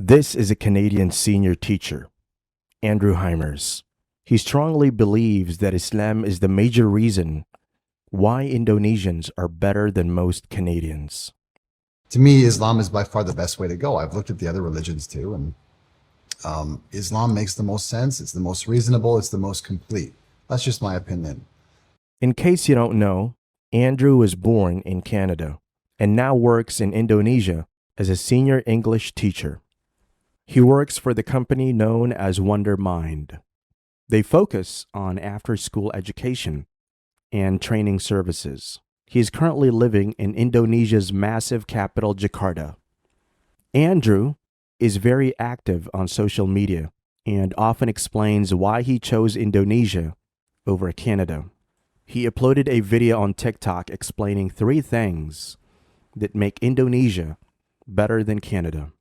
This is a Canadian senior teacher, Andrew Heimers. He strongly believes that Islam is the major reason why Indonesians are better than most Canadians. To me, Islam is by far the best way to go. I've looked at the other religions too, and Islam makes the most sense. It's the most reasonable. It's the most complete. That's just my opinion. In case you don't know, Andrew was born in Canada and now works in Indonesia as a senior English teacher. He works for the company known as Wonder Mind. They focus on after-school education and training services. He is currently living in Indonesia's massive capital, Jakarta. Andrew is very active on social media and often explains why he chose Indonesia over Canada. He uploaded a video on TikTok explaining 3 things that make Indonesia better than Canada.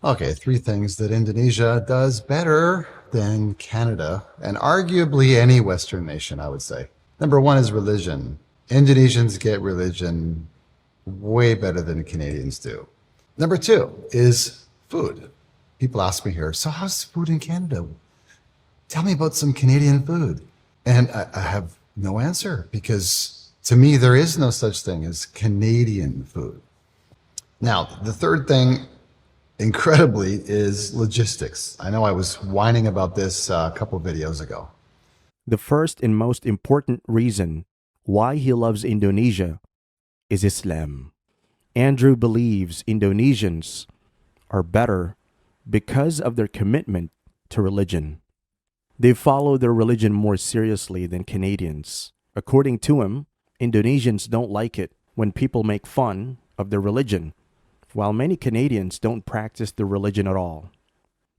Okay, 3 things that Indonesia does better than Canada, and arguably any Western nation, I would say. Number 1 is religion. Indonesians get religion way better than Canadians do. Number 2 is food. People ask me here, so how's food in Canada? Tell me about some Canadian food. And I have no answer, because to me, there is no such thing as Canadian food. Now, the third thing, incredibly, is logistics. I know I was whining about this a couple of videos ago. The first and most important reason why he loves Indonesia is Islam. Andrew believes Indonesians are better because of their commitment to religion. They follow their religion more seriously than Canadians. According to him, Indonesians don't like it when people make fun of their religion, while many Canadians don't practice their religion at all.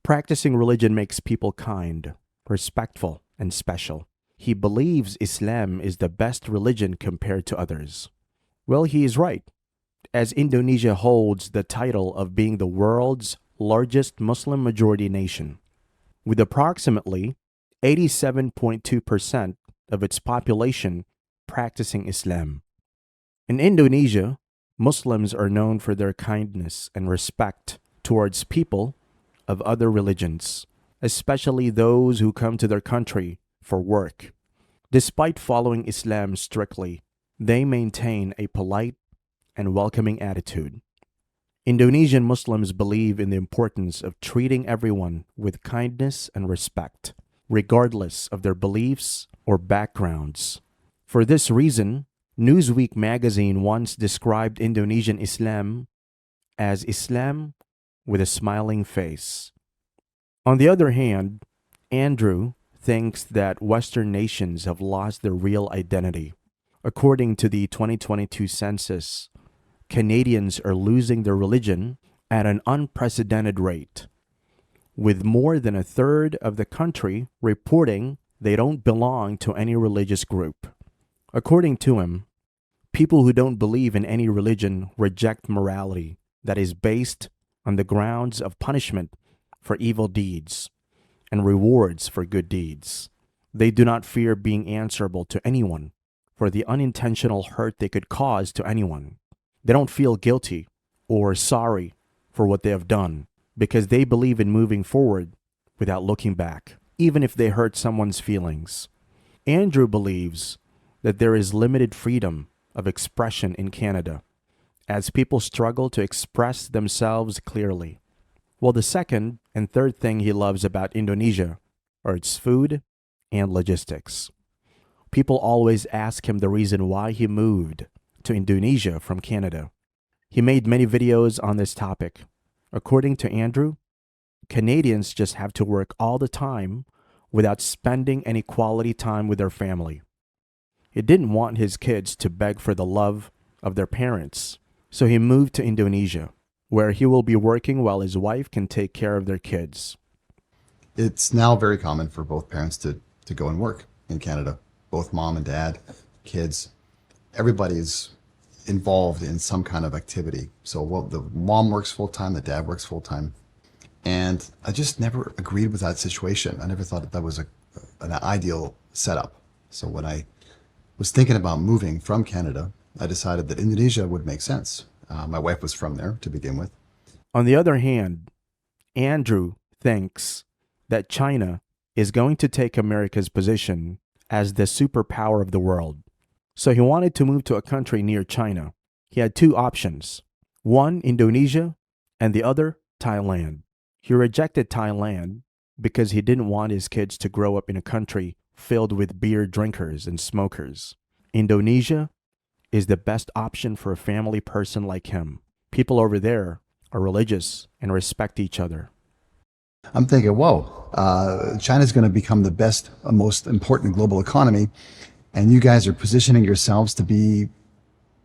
Practicing religion makes people kind, respectful, and special. He believes Islam is the best religion compared to others. Well, he is right, as Indonesia holds the title of being the world's largest Muslim majority nation, with approximately 87.2% of its population practicing Islam. In Indonesia, Muslims are known for their kindness and respect towards people of other religions, especially those who come to their country for work. Despite following Islam strictly, they maintain a polite and welcoming attitude. Indonesian Muslims believe in the importance of treating everyone with kindness and respect, regardless of their beliefs or backgrounds. For this reason, Newsweek magazine once described Indonesian Islam as Islam with a smiling face. On the other hand, Andrew thinks that Western nations have lost their real identity. According to the 2022 census, Canadians are losing their religion at an unprecedented rate, with more than a third of the country reporting they don't belong to any religious group. According to him, people who don't believe in any religion reject morality that is based on the grounds of punishment for evil deeds and rewards for good deeds. They do not fear being answerable to anyone for the unintentional hurt they could cause to anyone. They don't feel guilty or sorry for what they have done because they believe in moving forward without looking back, even if they hurt someone's feelings. Andrew believes that there is limited freedom of expression in Canada, as people struggle to express themselves clearly. Well, the second and third thing he loves about Indonesia are its food and logistics. People always ask him the reason why he moved to Indonesia from Canada. He made many videos on this topic. According to Andrew, Canadians just have to work all the time without spending any quality time with their family. He didn't want his kids to beg for the love of their parents, so he moved to Indonesia, where he will be working while his wife can take care of their kids. It's now very common for both parents to go and work in Canada. Both mom and dad, kids, everybody's involved in some kind of activity. So the mom works full-time, the dad works full-time. And I just never agreed with that situation. I never thought that was an ideal setup. So when I was thinking about moving from Canada, I decided that Indonesia would make sense. My wife was from there to begin with. On the other hand, Andrew thinks that China is going to take America's position as the superpower of the world. So he wanted to move to a country near China. He had two options, one Indonesia and the other Thailand. He rejected Thailand because he didn't want his kids to grow up in a country filled with beer drinkers and smokers. Indonesia is the best option for a family person like him. People over there are religious and respect each other. I'm thinking, whoa, China's going to become the best, most important global economy, and you guys are positioning yourselves to be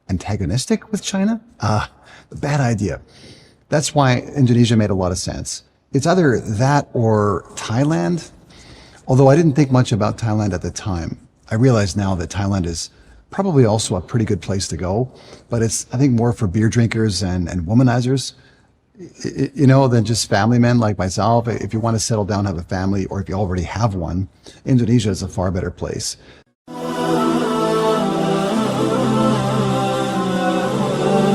antagonistic with China? The bad idea. That's why Indonesia made a lot of sense. It's either that or Thailand. Although I didn't think much about Thailand at the time. I realize now that Thailand is probably also a pretty good place to go, but it's, I think, more for beer drinkers and womanizers, than just family men like myself. If you want to settle down, have a family, or if you already have one, Indonesia is a far better place.